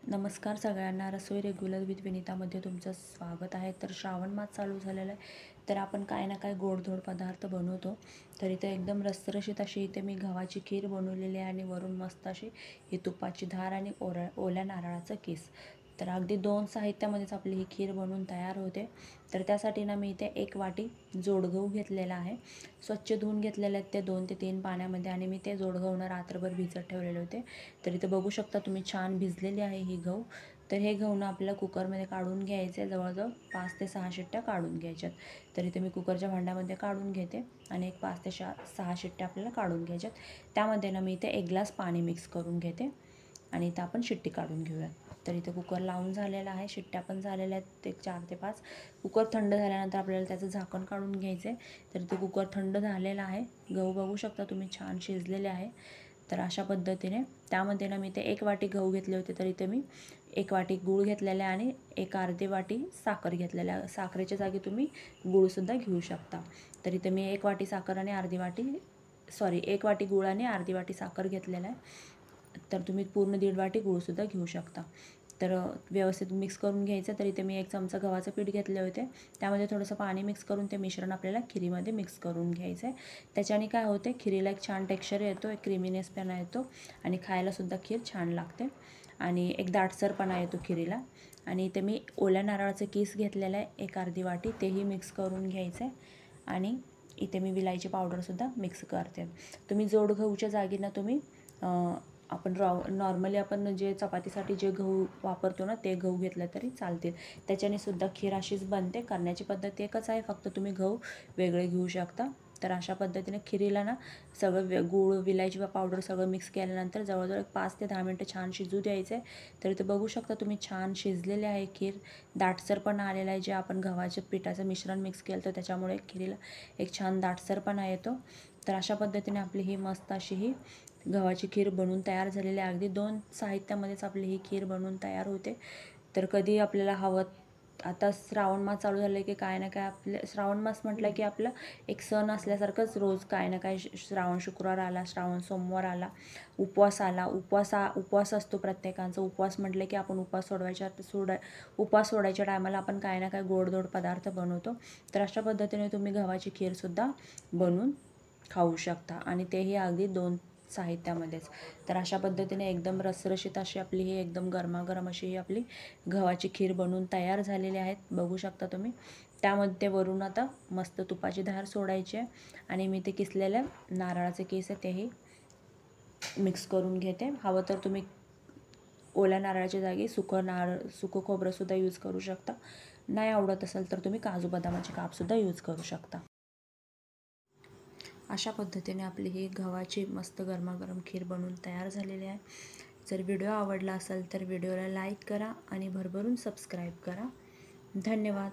नमस्कार सगळ्यांना. रसोई regular with विनीतामध्ये तुमचं स्वागत आहे. तर श्रावण मास चालू झालेला आहे, तर आपण काय ना काय गोडधोड पदार्थ बनवतो. तर इथे एकदम रसरशीत अशी इथे मी गव्हाची खीर बनवलेली आहे आणि वरून मस्त अशी ही तुपाची धार आणि ओल्या नारळाचं किस. तर अगदी 2 साहित्यामध्येच आपली ही खीर बनवून तयार होते. तर त्यासाठी ना मी इथे 1 वाटी जोडगहू घेतलेला आहे. स्वच्छ धुवून घेतलेले आहेत ते 2 ते 3 पाण्यामध्ये आणि मी ते जोडगहूनं रात्रभर भिजत ठेवलेले होते. तर इथे बघू शकता तुम्ही छान भिजलेली आहे ही गहू. तर हे गहू ना आपल्याला कुकरमध्ये काढून घ्यायचे. जवळजवळ 5 ते 6 शिट्ट्या काढून घ्यायच्यात. तर इथे मी कुकरच्या भांड्यामध्ये काढून घेते आणि एक 5 ते 6 शिट्ट्या आपल्याला काढून घ्यायच्यात. त्यामध्ये ना मी इथे 1 ग्लास पाणी मिक्स करून घेते आणि इथं आपण शिट्टी काढून घेऊयात. तर इथे कुकर लावून झालेला आहे, शिट्ट्या पण झालेल्या आहेत, एक 4 ते 5. कुकर थंड झाल्यानंतर आपल्याला त्याचं झाकण काढून घ्यायचं आहे. तर इथे कुकर थंड झालेला आहे. गहू बघू शकता तुम्ही छान शिजलेले आहे. तर अशा पद्धतीने त्यामध्ये ना मी ते 1 वाटी गहू घेतले होते, तर इथे मी 1 वाटी गूळ घेतलेला आहे आणि एक अर्धी वाटी साखर घेतलेल्या आहे. साखरेच्या जागी तुम्ही गूळसुद्धा घेऊ शकता. तर इथे मी 1 वाटी साखर आणि 1 वाटी गूळ आणि अर्धी वाटी साखर घेतलेला आहे. तर तुम्ही पूर्ण 1.5 वाटी गूळसुद्धा घेऊ शकता. तर व्यवस्थित मिक्स करून घ्यायचं. तर इथे मी 1 चमचा गव्हाचं पीठ घेतले होते, त्यामध्ये थोडंसं पाणी मिक्स करून ते मिश्रण आपल्याला खिरीमध्ये मिक्स करून घ्यायचं आहे. त्याच्याने काय होते, खिरीला एक छान टेक्स्चर येतो, एक क्रीमीनेसपणा येतो आणि खायलासुद्धा खीर छान लागते आणि एक दाटसरपणा येतो खिरीला. आणि इथे मी ओल्या नारळाचं किस घेतलेलं आहे, एक अर्धी वाटी, तेही मिक्स करून घ्यायचं आहे. आणि इथे मी विलायची पावडरसुद्धा मिक्स करते. तुम्ही जोड गहूच्या जागी ना तुम्ही आपण नॉर्मली आपण जे चपातीसाठी जे गहू वापरतो ना, ते गहू घेतले तरी चालतील. त्याच्याने सुद्धा खीर अशीच बनते. करण्याची पद्धत एकच आहे, फक्त तुम्ही गहू वेगळे घेऊ शकता. तर अशा पद्धतीने खिरीला ना सगळं गूळ, विलायची पावडर सगळं मिक्स केल्यानंतर जवळजवळ 5 ते 10 मिनटं छान शिजू द्यायचं आहे. तर इथे बघू शकता तुम्ही छान शिजलेले आहे खीर. दाटसरपणा आलेला आहे, जे आपण गव्हाच्या पिठाचं मिश्रण मिक्स केलं तर त्याच्यामुळे खिरीला एक छान दाटसरपणा येतो. तर अशा पद्धतीने आपली ही मस्त अशी ही गव्हाची खीर बनवून तयार झालेली आहे. अगदी 2 साहित्यामध्येच आपली ही खीर बनवून तयार होते. तर कधी आपल्याला हवं, आता श्रावण मास चालू झाले की काय ना काय आपले श्रावण मास म्हटलं की आपलं एक सण असल्यासारखंच रोज काय ना काय श्रावण शुक्रवार आला, श्रावण सोमवार आला, उपवास आला, उपवास असतो प्रत्येकाचा. उपवास म्हटलं की आपण उपवास सोडायच्या टायमाला आपण काय ना काय गोडधोड पदार्थ बनवतो. तर अशा पद्धतीने तुम्ही गव्हाची खीरसुद्धा बनवून खाऊ शकता आणि तेही अगदी 2 साहित्यामध्येच. तर अशा पद्धतीने एकदम रसरशीत अशी आपली ही एकदम गरमागरम अशी ही आपली गव्हाची खीर बनवून तयार झालेली आहेत, बघू शकता तुम्ही. त्यामध्ये वरून आता मस्त तुपाची धार सोडायची आहे आणि मी ते किसलेल्या नारळाचे केस आहे तेही मिक्स करून घेते. हवं तर तुम्ही ओल्या नारळाच्या जागी सुकं खोबरंसुद्धा यूज करू शकता. नाही आवडत असेल तर तुम्ही काजू बदामाचे कापसुद्धा यूज करू शकता. अशा पद्धतीने आपली ही गव्हाची मस्त गरमागरम खीर बनवून तयार झालेली आहे. जर व्हिडिओ आवडला असेल तर व्हिडिओला लाईक करा आणि भरभरून सबस्क्राईब करा. धन्यवाद.